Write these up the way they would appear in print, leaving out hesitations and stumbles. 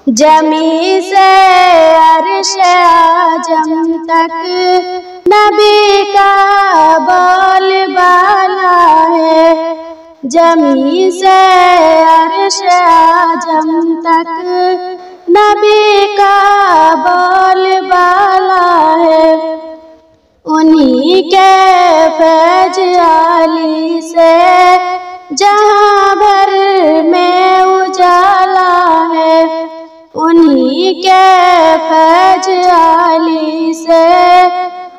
जमी से अर्श आजम तक नबी का बोलबाला है। जमी से अर्श आजम तक नबी का बोलबाला है। उन्हीं के फैज आली से जहां भर में उजाला है। उन्हीं के फैज आली से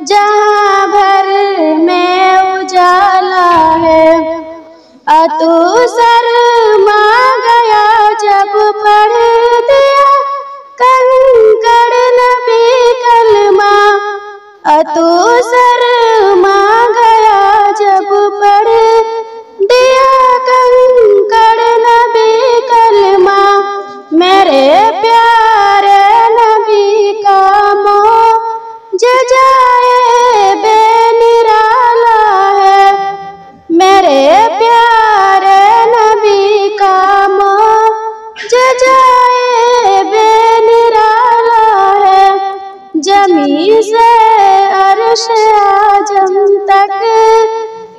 जहां भर में उजाला है। अतू शर्मा गया जब पढ़ दिया कंकड़ नबी कलमा। अतू शर्मा गया जब पढ़ दिया कंकड़ नबी कलमा। मेरे प्यारे नबी का मौजज़ाए बेनिराला है। मेरे प्यारे नबी का मौजज़ाए बेनिराला है। जमी से अर्श आजम तक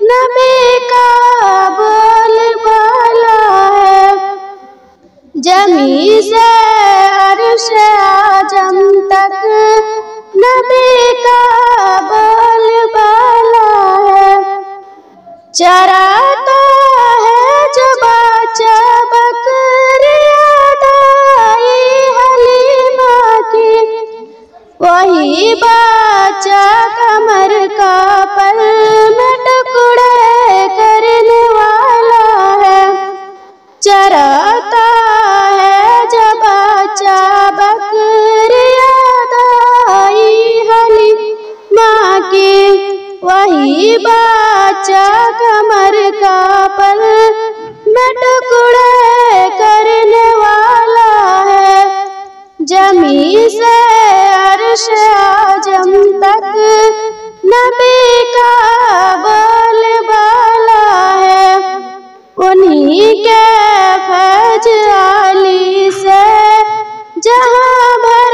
नबी का बोलबाला है। जमी से अर्श आजम तक नबी का बोलबाला है। चराता है जो बच्चा बकरियां दाई हलीमा की। वही बच्चा कमर का पल में टुकड़े करने वाला है। चराता है जब बच्चा बकरियां दाई हलीमा की। वही बच्चा कमर का पल में टुकड़े करने वाला है। जमी से अर्श आजम तक नबी का बोलबाला है। उन्हीं के फैज आली से जहां भर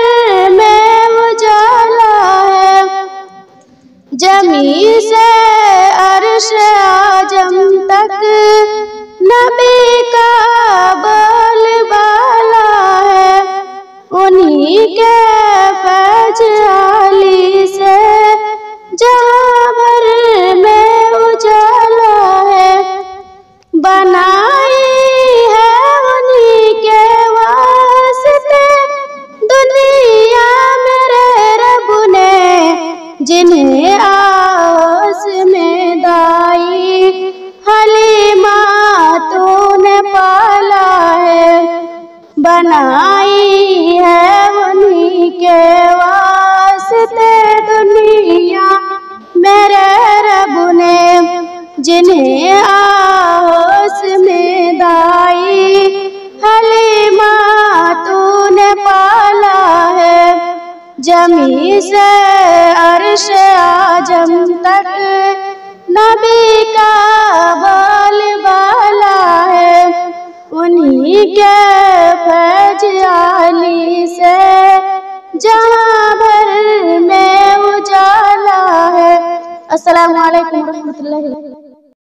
में उजाला है। जमी से अर्श आजम तक नबी का बोलबाला है। उन्हीं के फैज आली से जहां भर में उजाला है। बनाई है उन्हीं के वास्ते दुनिया मेरे रब ने। जिन्हें आस में दाई हलीमा तूने पाला है। बनाई है उन्हीं के वास्ते दुनिया मेरे रब ने। जिन्हें आस में दाई हलीमा तूने पाला है। जमी से अर्श आजम तक नबी का बोलबाला है। उन्हीं के फैज आली से जहां भर में उजाला है। अस्सलामु अलैकुम रहमतुल्लाहि।